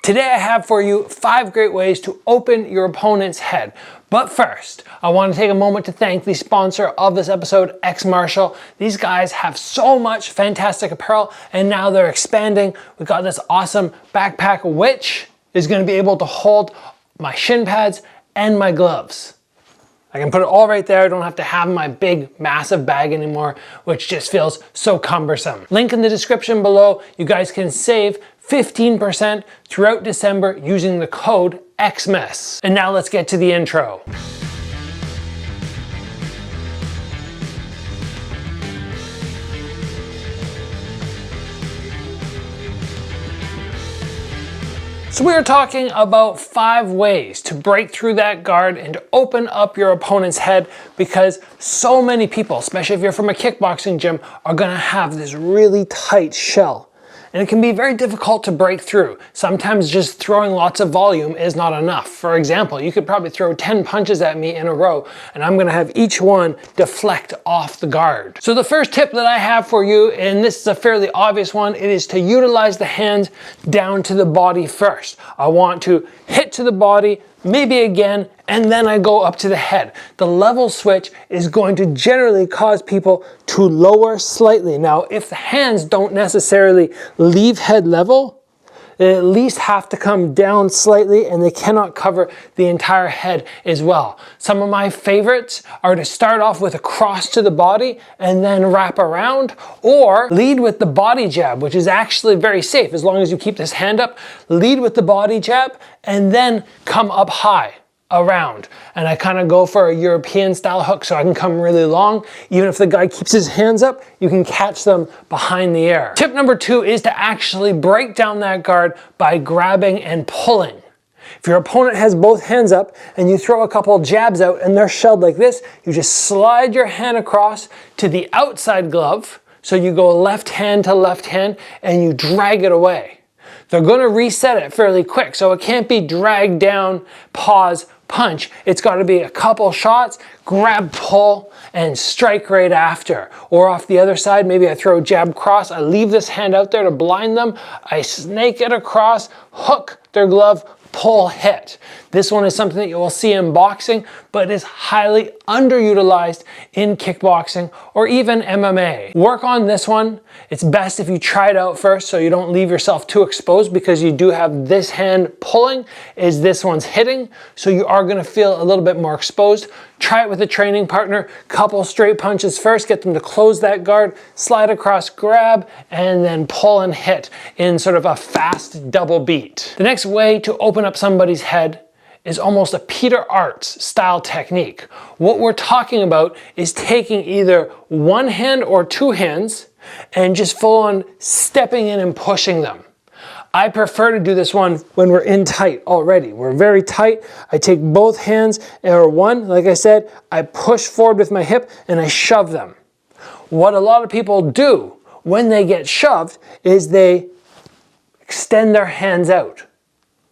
Today I have for you 5 great ways to open your opponent's head. But first, I want to take a moment to thank the sponsor of this episode, XMartial. These guys have so much fantastic apparel and now they're expanding. We've got this awesome backpack which is going to be able to hold my shin pads and my gloves. I can put it all right there. I don't have to have my big, massive bag anymore, which just feels so cumbersome. Link in the description below. You guys can save 15% throughout December using the code XMESS. And now let's get to the intro. So we are talking about 5 ways to break through that guard and to open up your opponent's head, because so many people, especially if you're from a kickboxing gym, are gonna have this really tight shell. And it can be very difficult to break through. Sometimes just throwing lots of volume is not enough. For example, you could probably throw 10 punches at me in a row and I'm gonna have each one deflect off the guard. So the first tip that I have for you, and this is a fairly obvious one, it is to utilize the hands down to the body first. I want to hit to the body, maybe again, and then I go up to the head. The level switch is going to generally cause people to lower slightly. Now, if the hands don't necessarily leave head level, they at least have to come down slightly and they cannot cover the entire head as well. Some of my favorites are to start off with a cross to the body and then wrap around, or lead with the body jab, which is actually very safe as long as you keep this hand up. Lead with the body jab and then come up high around, and I kind of go for a European style hook so I can come really long. Even if the guy keeps his hands up, you can catch them behind the air. Tip number 2 is to actually break down that guard by grabbing and pulling. If your opponent has both hands up and you throw a couple jabs out and they're shelled like this, you just slide your hand across to the outside glove, so you go left hand to left hand and you drag it away. They're going to reset it fairly quick, so it can't be drag down, pause, punch. It's got to be a couple shots, grab, pull, and strike right after. Or off the other side, maybe I throw jab cross, I leave this hand out there to blind them, I snake it across, hook their glove, pull, hit. This one is something that you will see in boxing, but is highly underutilized in kickboxing or even MMA. Work on this one. It's best if you try it out first so you don't leave yourself too exposed, because you do have this hand pulling as this one's hitting, so you are going to feel a little bit more exposed. Try it with a training partner. Couple straight punches first, get them to close that guard, slide across, grab, and then pull and hit in sort of a fast double beat. The next way to open up somebody's head is almost a Peter Arts style technique. What we're talking about is taking either one hand or 2 hands and just full on stepping in and pushing them. I prefer to do this one when we're in tight already. We're very tight. I take both hands, or one, like I said, I push forward with my hip and I shove them. What a lot of people do when they get shoved is they extend their hands out,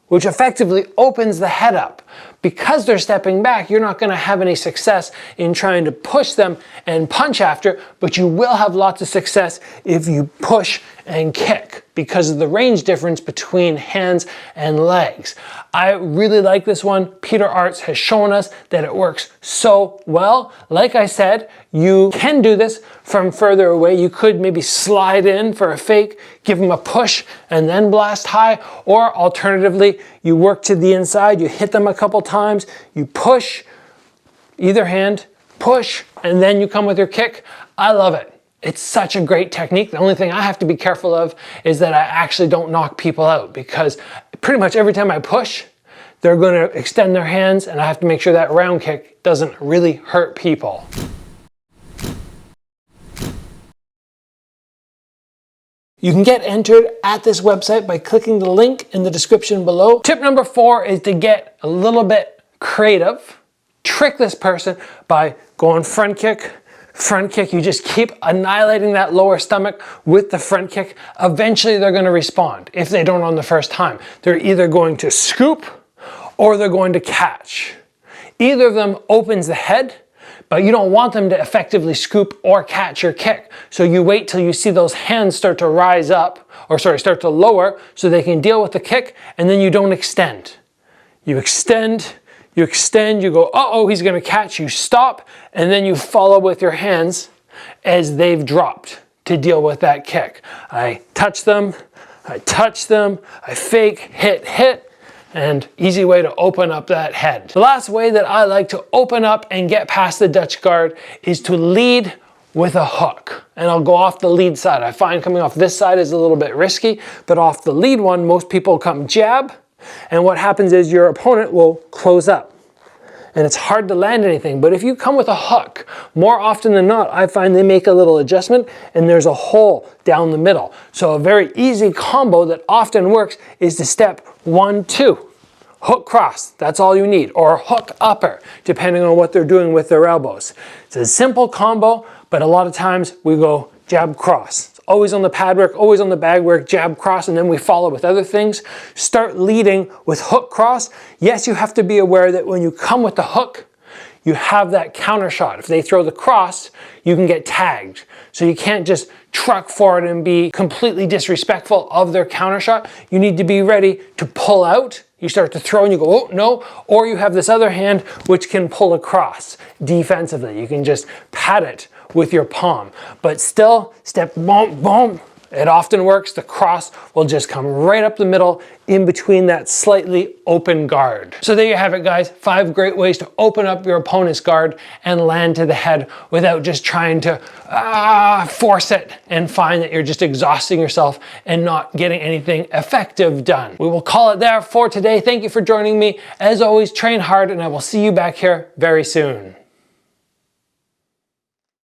which effectively opens the head up. Because they're stepping back, you're not going to have any success in trying to push them and punch after, but you will have lots of success if you push and kick because of the range difference between hands and legs. I really like this one. Peter Arts has shown us that it works so well. Like I said, you can do this from further away. You could maybe slide in for a fake, give them a push, and then blast high. Or alternatively, you work to the inside, you hit them a couple times, you push, either hand, push, and then you come with your kick. I love it. It's such a great technique. The only thing I have to be careful of is that I actually don't knock people out, because pretty much every time I push, they're going to extend their hands and I have to make sure that round kick doesn't really hurt people. You can get entered at this website by clicking the link in the description below. Tip number 4 is to get a little bit creative. Trick this person by going front kick, you just keep annihilating that lower stomach with the front kick. Eventually they're going to respond. If they don't on the first time, they're either going to scoop or they're going to catch. Either of them opens the head, but you don't want them to effectively scoop or catch your kick. So you wait till you see those hands start to rise up, or sorry, start to lower so they can deal with the kick, and then you don't extend. You extend, you extend, you go, uh-oh, he's gonna catch, you stop, and then you follow with your hands as they've dropped to deal with that kick. I touch them, I fake, hit, and easy way to open up that head. The last way that I like to open up and get past the Dutch guard is to lead with a hook. And I'll go off the lead side. I find coming off this side is a little bit risky, but off the lead one, most people come jab, and what happens is your opponent will close up. And it's hard to land anything, but if you come with a hook, more often than not, I find they make a little adjustment and there's a hole down the middle. So a very easy combo that often works is to step 1, 2, hook cross, that's all you need, or hook upper, depending on what they're doing with their elbows. It's a simple combo, but a lot of times we go jab cross. It's always on the pad work, always on the bag work, jab cross, and then we follow with other things. Start leading with hook cross. Yes, you have to be aware that when you come with the hook, you have that counter shot. If they throw the cross, you can get tagged. So you can't just truck forward and be completely disrespectful of their counter shot. You need to be ready to pull out. You start to throw and you go, oh no, or you have this other hand which can pull across defensively. You can just pat it with your palm, but still step boom, boom. It often works. The cross will just come right up the middle in between that slightly open guard. So there you have it, guys. 5 great ways to open up your opponent's guard and land to the head without just trying to force it and find that you're just exhausting yourself and not getting anything effective done. We will call it there for today. Thank you for joining me. As always, train hard, and I will see you back here very soon.